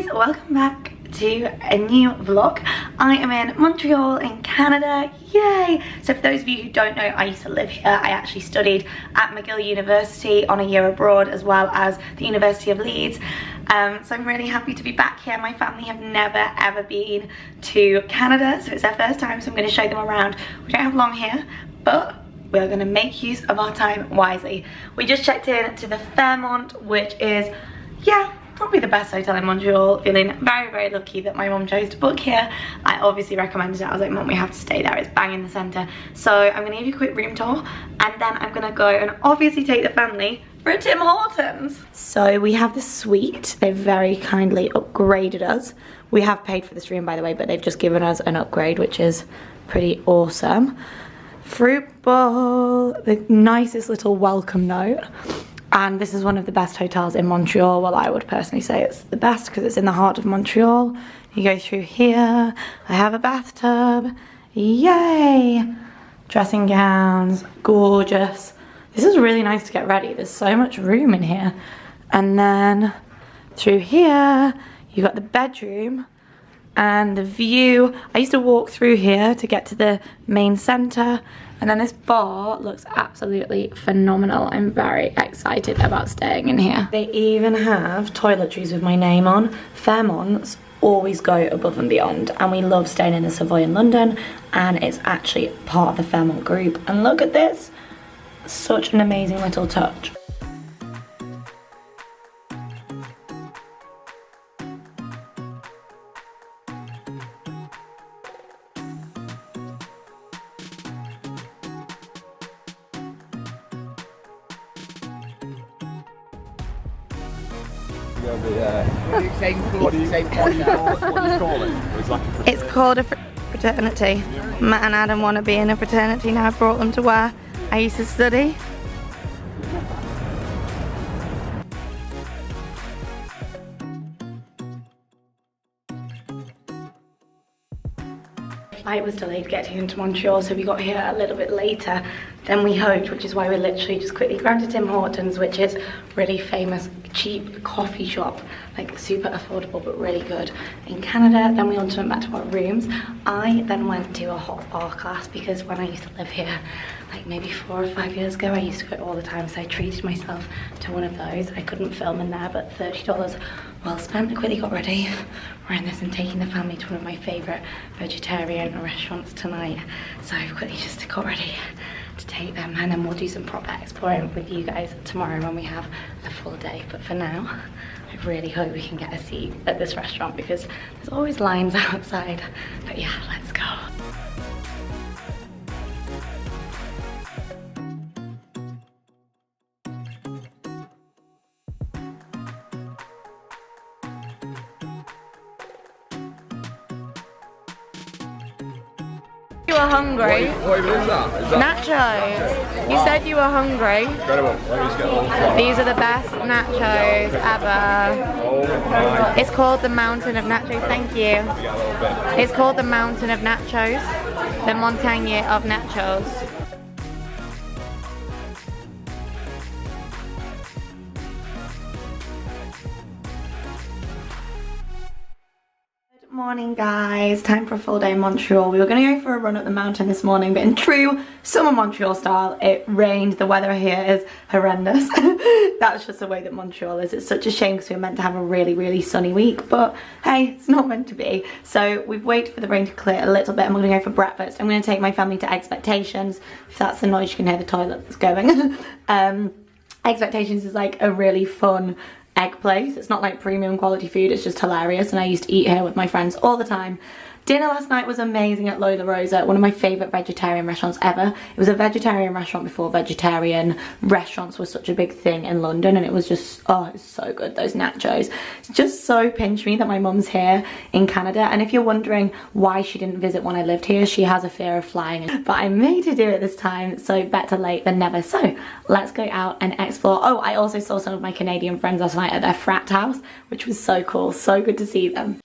guys, welcome back to a new vlog. I am in Montreal in Canada, yay! So for those of you who don't know, I used to live here. I actually studied at McGill University on a year abroad, as well as the University of Leeds. So I'm really happy to be back here. My family have never ever been to Canada, so it's their first time, so I'm going to show them around. We don't have long here, but we're going to make use of our time wisely. We just checked in to the Fairmont, which is, yeah, probably the best hotel in Montreal. Feeling very, very lucky that my mum chose to book here. I obviously recommended it. I was like, Mum, we have to stay there. It's bang in the centre. So I'm going to give you a quick room tour, and then I'm going to go and obviously take the family for a Tim Hortons. So we have the suite. They've very kindly upgraded us. We have paid for this room, by the way, but they've just given us an upgrade, which is pretty awesome. Fruit bowl, the nicest little welcome note. And this is one of the best hotels in Montreal. Well, I would personally say it's the best because it's in the heart of Montreal. You go through here. I have a bathtub. Yay! Dressing gowns, gorgeous. This is really nice to get ready. There's so much room in here. And then through here, you got the bedroom and the view. I used to walk through here to get to the main centre. And then this bar looks absolutely phenomenal. I'm very excited about staying in here. They even have toiletries with my name on. Fairmonts always go above and beyond. And we love staying in the Savoy in London. And it's actually part of the Fairmont group. And look at this. Such an amazing little touch. What do you call it? It's called a fraternity. Matt and Adam want to be in a fraternity now. I've brought them to where I used to study. Flight was delayed getting into Montreal, so we got here a little bit later than we hoped, which is why we literally just quickly grabbed a Tim Hortons, which is really famous, cheap coffee shop, like super affordable but really good in Canada. Then we went back to our rooms. I then went to a hot bar class because when I used to live here, like maybe 4 or 5 years ago, I used to go all the time, so I treated myself to one of those. I couldn't film in there, but $30 well spent. I quickly got ready, wearing this and taking the family to one of my favourite vegetarian restaurants tonight. So I've quickly just got ready to take them, and then we'll do some proper exploring with you guys tomorrow when we have a full day. But for now, I really hope we can get a seat at this restaurant because there's always lines outside. But yeah, let's go. You were hungry. What even is that? Nachos. You said you were hungry. Incredible. Let me just get all this. These are the best nachos ever. Oh my. It's called the Mountain of Nachos. Thank you. We got a little bit. It's called the Mountain of Nachos. The Montagne of Nachos. Morning guys, time for a full day in Montreal. We were going to go for a run up the mountain this morning, but in true summer Montreal style, it rained. The weather here is horrendous. That's just the way that Montreal is. It's such a shame because we were meant to have a really, really sunny week, but hey, it's not meant to be. So we've waited for the rain to clear a little bit and we're going to go for breakfast. I'm going to take my family to Expectations. If that's the noise, you can hear the toilet that's going. Expectations is like a really fun egg place. It's not like premium quality food, it's just hilarious, and I used to eat here with my friends all the time. Dinner last night was amazing at Lola Rosa, one of my favourite vegetarian restaurants ever. It was a vegetarian restaurant before vegetarian restaurants were such a big thing in London, and it was just, oh, it's so good, those nachos. It's just so pinch me that my mum's here in Canada, and if you're wondering why she didn't visit when I lived here, she has a fear of flying, but I made her do it this time, so better late than never. So let's go out and explore. Oh, I also saw some of my Canadian friends last night at their frat house, which was so cool, so good to see them.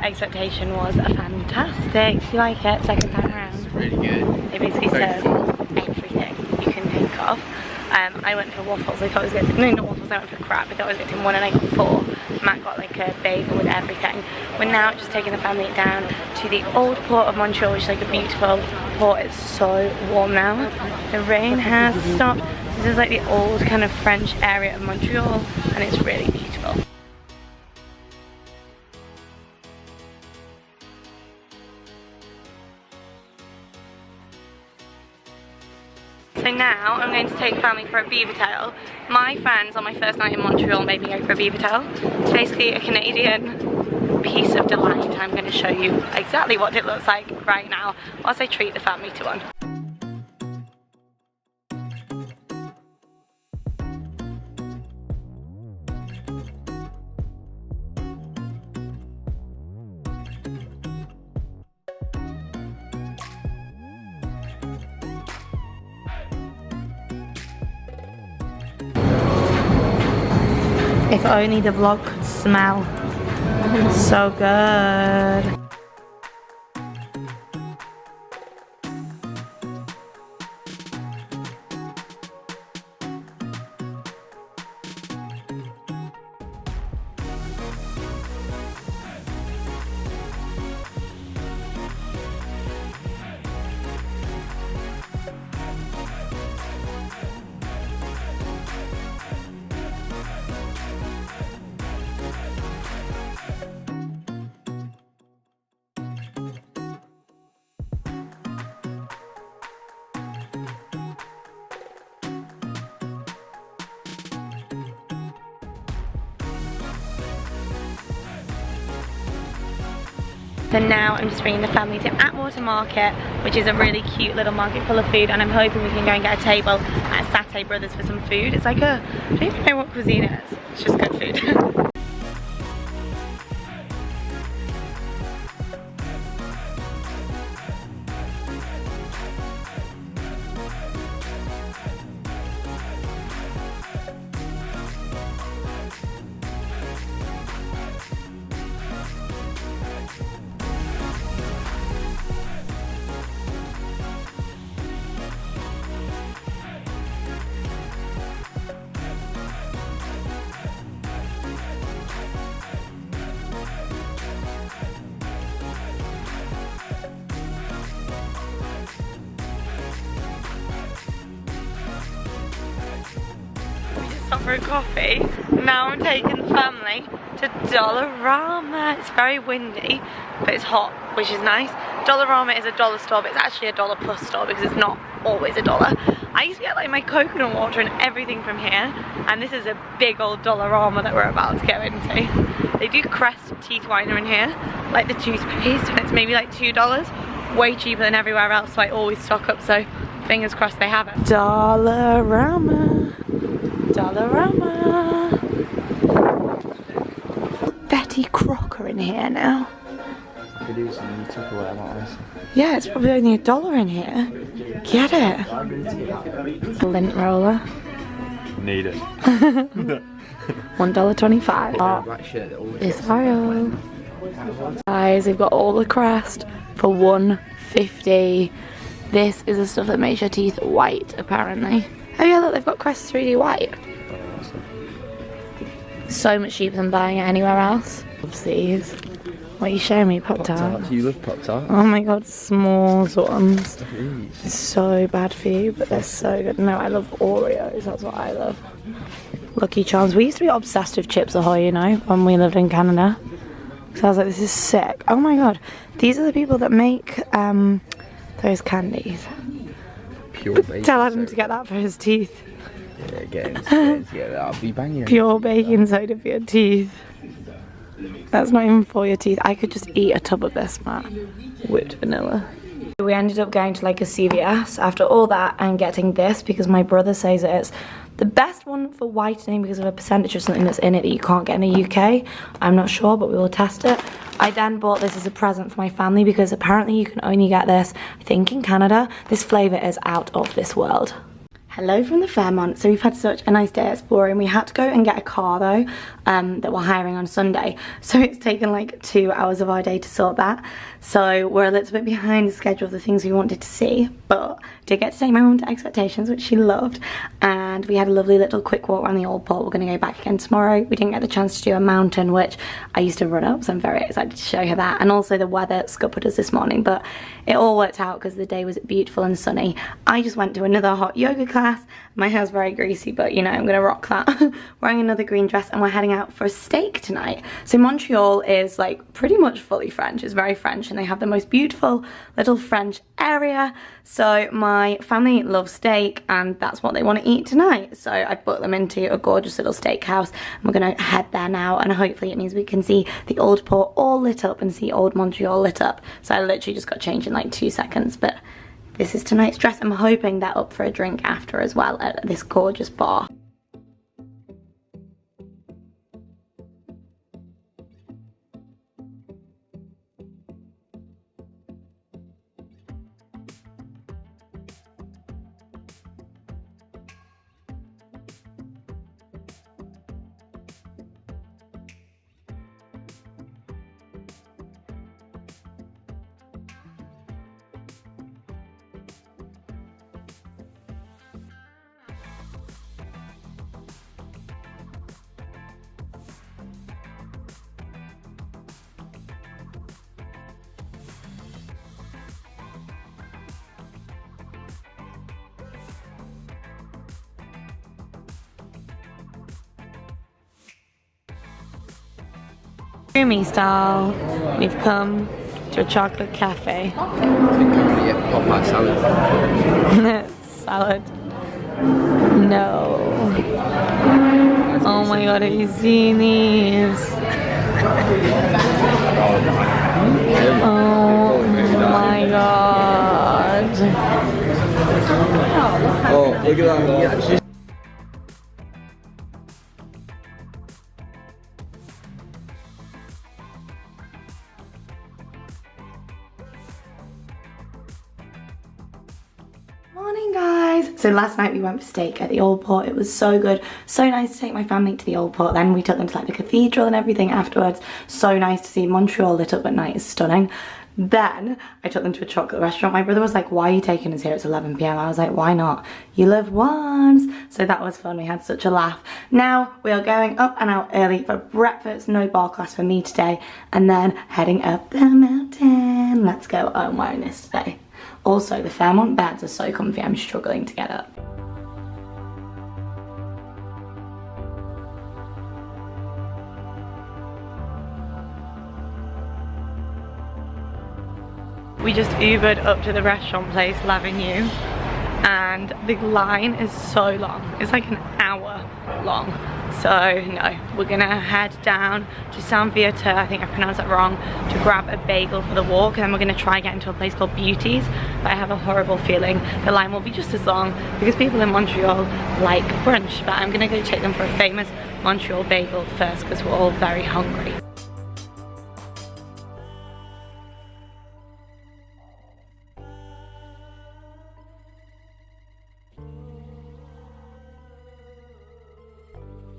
expectation was fantastic. Do you like it? Second time around? It's really good. They basically serve everything you can think of. I went for waffles. I thought I was getting, no, not waffles, I went for crap. I thought I was getting one and I got 4. Matt got like a bagel with everything. We're now just taking the family down to the old port of Montreal, which is like a beautiful port. It's so warm now. The rain has stopped. This is like the old kind of French area of Montreal, and it's really beautiful. So now I'm going to take the family for a beaver tail. My friends on my first night in Montreal made me go for a beaver tail. It's basically a Canadian piece of delight. I'm going to show you exactly what it looks like right now whilst I treat the family to one. If only the vlog could smell so good. So now I'm just bringing the family to Atwater Market, which is a really cute little market full of food, and I'm hoping we can go and get a table at Satay Brothers for some food. It's like a, I don't even know what cuisine it is, it's just good food. Stop for a coffee. Now I'm taking the family to Dollarama. It's very windy, but it's hot, which is nice. Dollarama is a dollar store, but it's actually a dollar plus store because it's not always a dollar. I used to get like my coconut water and everything from here, and this is a big old Dollarama that we're about to go into. They do Crest teeth whitener in here, like the toothpaste, and it's maybe like $2. Way cheaper than everywhere else, so I always stock up, so fingers crossed they have it. Dollarama. Dollarama. Betty Crocker in here now. It is, and you took away that. Yeah, it's probably only $1 in here. Get it. Lint roller. Need it. $1.25. It's Ohio. Guys, they've got all the Crest for $1.50. This is the stuff that makes your teeth white, apparently. Oh yeah, look, they've got Crest 3D white. So much cheaper than buying it anywhere else. Love these. What are you showing me? Pop-Tarts? You love Pop-Tarts? Oh my god, small ones. It's so bad for you, but they're so good. No, I love Oreos, that's what I love. Lucky Charms. We used to be obsessed with Chips Ahoy, you know, when we lived in Canada. So I was like, this is sick. Oh my god, these are the people that make those candies. Pure bacon. Tell Adam to get that for his teeth. Yeah, get that. I'll be banging. Pure baking soda for your teeth. That's not even for your teeth. I could just eat a tub of this, Matt. Whipped vanilla. We ended up going to like a CVS after all that and getting this because my brother says that it's the best one for whitening because of a percentage of something that's in it that you can't get in the UK. I'm not sure, but we will test it. I then bought this as a present for my family because apparently you can only get this, I think, in Canada. This flavour is out of this world. Hello from the Fairmont. So we've had such a nice day exploring. We had to go and get a car though, that we're hiring on Sunday. So it's taken like 2 hours of our day to sort that. So we're a little bit behind the schedule of the things we wanted to see, but did get to take my mum to Expectations, which she loved. And we had a lovely little quick walk around the old port. We're going to go back again tomorrow. We didn't get the chance to do a mountain, which I used to run up, so I'm very excited to show her that. And also the weather scuppered us this morning, but it all worked out because the day was beautiful and sunny. I just went to another hot yoga class. My hair's very greasy, but you know, I'm gonna rock that. Wearing another green dress, and we're heading out for a steak tonight. So Montreal is like pretty much fully French. It's very French, and they have the most beautiful little French area. So my family loves steak, and that's what they want to eat tonight. So I've booked them into a gorgeous little steakhouse, and we're gonna head there now, and hopefully it means we can see the old port all lit up and see old Montreal lit up. So I literally just got changed in like 2 seconds, but this is tonight's dress. I'm hoping they're up for a drink after as well at this gorgeous bar. Roomy style, we've come to a chocolate cafe. Popeye salad. Salad. No. Oh my god, have you seen these? Oh my god. Oh, look at that. Yeah, she's Morning guys! So last night we went for steak at the Old Port. It was so good. So nice to take my family to the Old Port. Then we took them to like the cathedral and everything afterwards. So nice to see Montreal lit up at night. Is stunning. Then I took them to a chocolate restaurant. My brother was like, why are you taking us here? It's 11 PM. I was like, why not? You live once. So that was fun. We had such a laugh. Now we are going up and out early for breakfast. No bar class for me today. And then heading up the mountain. Let's go. Oh, I'm wearing this today. Also, the Fairmont beds are so comfy, I'm struggling to get up. We just Ubered up to the restaurant place, L'Avenue, and the line is so long. It's like an hour long. So no, we're gonna head down to Saint-Vieux, I think I pronounced that wrong, to grab a bagel for the walk, and then we're gonna try get into a place called Beauty's, but I have a horrible feeling the line will be just as long because people in Montreal like brunch, but I'm gonna go take them for a famous Montreal bagel first because we're all very hungry.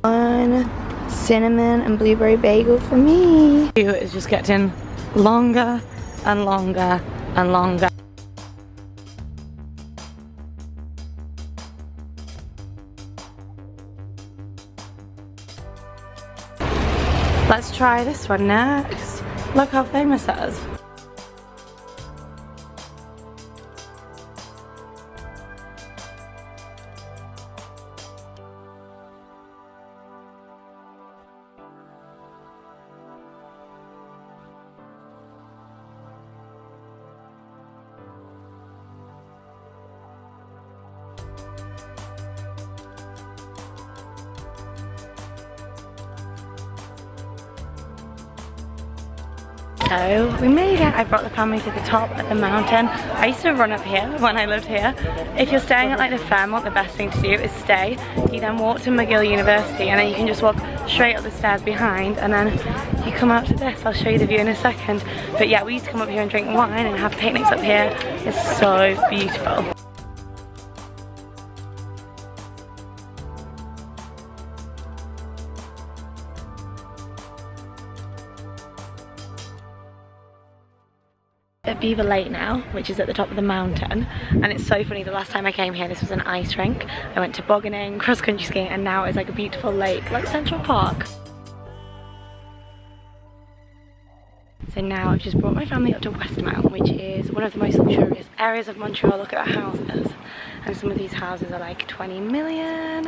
One cinnamon and blueberry bagel for me. It's just getting longer and longer and longer. Let's try this one next. Look how famous that is. So we made it. I brought the family to the top of the mountain. I used to run up here when I lived here. If you're staying at like the Fairmont, the best thing to do is stay. You then walk to McGill University, and then you can just walk straight up the stairs behind, and then you come out to this. I'll show you the view in a second. But yeah, we used to come up here and drink wine and have picnics up here. It's so beautiful. at Beaver Lake now, which is at the top of the mountain, and it's so funny, the last time I came here this was an ice rink. I went tobogganing, cross-country skiing, and now it's like a beautiful lake, like Central Park. So now I've just brought my family up to Westmount, which is one of the most luxurious areas of Montreal. Look at the houses, and some of these houses are like 20 million,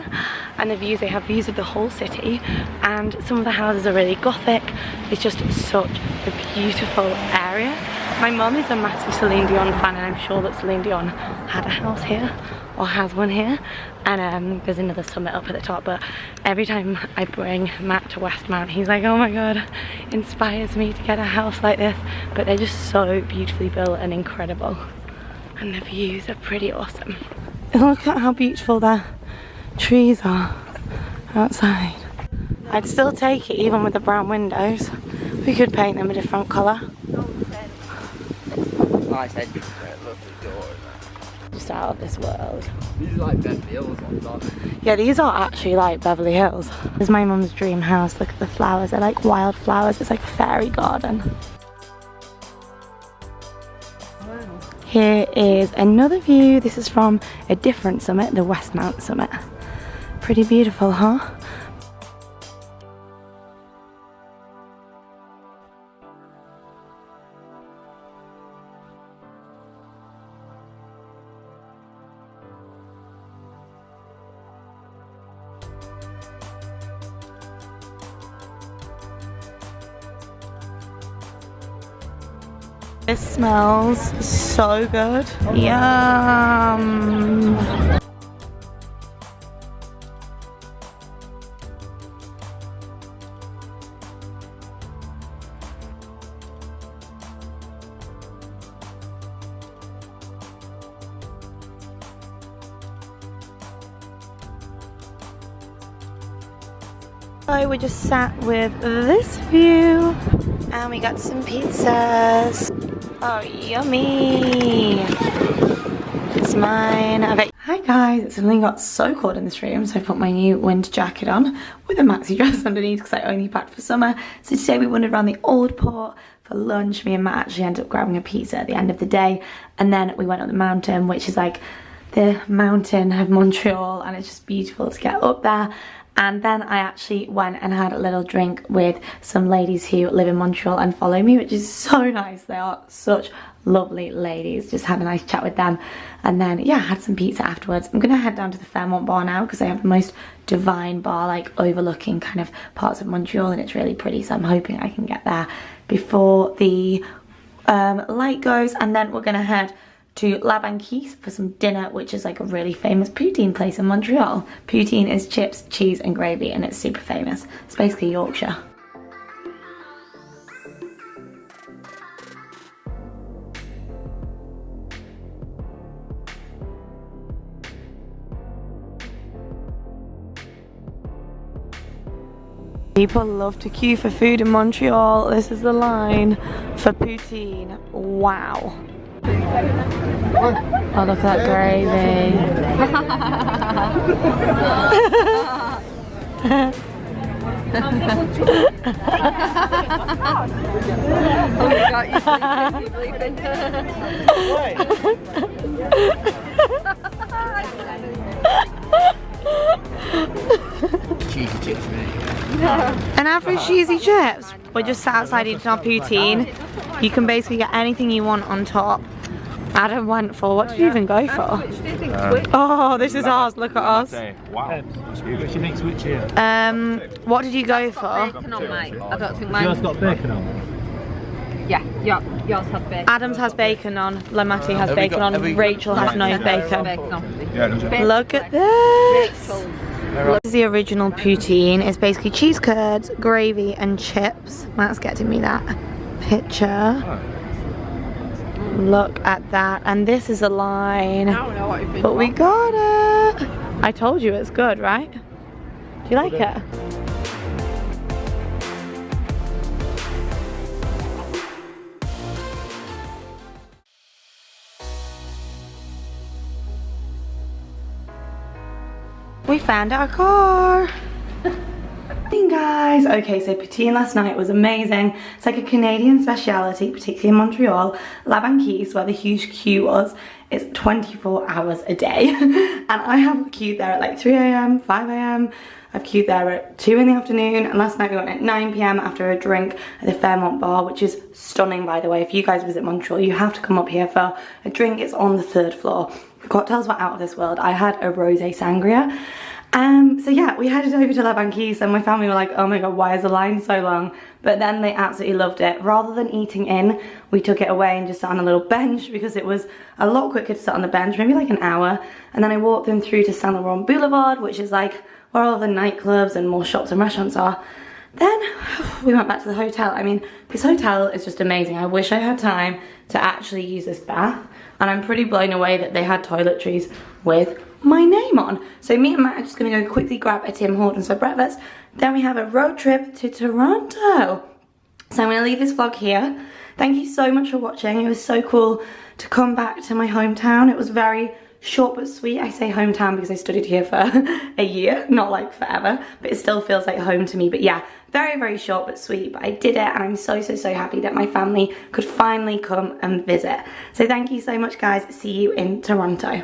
and the views, they have views of the whole city, and some of the houses are really gothic. It's just such a beautiful area. My mum is a massive Celine Dion fan, and I'm sure that Celine Dion had a house here, or has one here, and there's another summit up at the top, but every time I bring Matt to Westmount, he's like, oh my god, inspires me to get a house like this. But they're just so beautifully built and incredible, and the views are pretty awesome. Look at how beautiful the trees are outside. I'd still take it even with the brown windows. We could paint them a different colour. I said you look at the door. Just out of this world. These are like Beverly Hills ones, aren't they? Yeah, these are actually like Beverly Hills. This is my mum's dream house. Look at the flowers, they're like wild flowers. It's like a fairy garden. Wow. Here is another view. This is from a different summit, the Westmount summit. Pretty beautiful, huh? This smells so good. Yum! So we just sat with this view and we got some pizzas. Oh, yummy! It's mine. Hi guys, it suddenly got so cold in this room, so I put my new winter jacket on with a maxi dress underneath because I only packed for summer. So today we wandered around the Old Port for lunch. Me and Matt actually ended up grabbing a pizza at the end of the day, and then we went up the mountain, which is like the mountain of Montreal, and it's just beautiful to get up there. And then I actually went and had a little drink with some ladies who live in Montreal and follow me, which is so nice. They are such lovely ladies. Just had a nice chat with them, and then yeah, had some pizza afterwards. I'm gonna head down to the Fairmont bar now because they have the most divine bar, like overlooking kind of parts of Montreal, and it's really pretty, so I'm hoping I can get there before the light goes. And then we're gonna head to La Banquise for some dinner, which is like a really famous poutine place in Montreal. Poutine is chips, cheese and gravy, and it's super famous. It's basically Yorkshire. People love to queue for food in Montreal. This is the line for poutine. Wow. Oh, look at that gravy. Oh my god, you bleeping. Cheesy chips, mate. An average cheesy chips. We're just sat outside eating our poutine. You can basically get anything you want on top. Adam went for, what did you even go for? Oh, this is ours, look at us. Wow. What's your next switch here? What did you go for? Bacon on, mate. I don't think mine. Yours got bacon on? Yeah, yours had bacon. Adam's has bacon on, Lamatti has bacon on, Rachel has no bacon. Look at this! This is the original poutine. It's basically cheese curds, gravy and chips. Matt's getting me that picture. Look at that, and this is a line, but we got it. I told you it's good, right? Do you like it? We found our car. Morning guys. Okay, so poutine last night was amazing. It's like a Canadian speciality, particularly in Montreal. La Banquise, where the huge queue was, is 24 hours a day. And I have queued there at like 3 a.m, 5 a.m. I've queued there at 2 in the afternoon, and last night we went at 9 p.m. after a drink at the Fairmont bar, which is stunning, by the way. If you guys visit Montreal, you have to come up here for a drink. It's on the 3rd floor. The cocktails were out of this world. I had a rosé sangria. So yeah, we headed over to La Banquise, and my family were like, oh my god, why is the line so long? But then they absolutely loved it. Rather than eating in, we took it away and just sat on a little bench, because it was a lot quicker to sit on the bench, maybe like an hour. And then I walked them through to Saint Laurent Boulevard, which is like where all the nightclubs and more shops and restaurants are. Then we went back to the hotel. I mean, this hotel is just amazing. I wish I had time to actually use this bath, and I'm pretty blown away that they had toiletries with my name on. So me and Matt are just gonna go quickly grab a Tim Hortons for breakfast. Then we have a road trip to Toronto. So I'm gonna leave this vlog here. Thank you so much for watching. It was so cool to come back to my hometown. It was very short but sweet. I say hometown because I studied here for a year, not like forever, but it still feels like home to me. But yeah, very, very short but sweet, but I did it, and I'm so, so, so happy that my family could finally come and visit. So thank you so much, guys. See you in Toronto.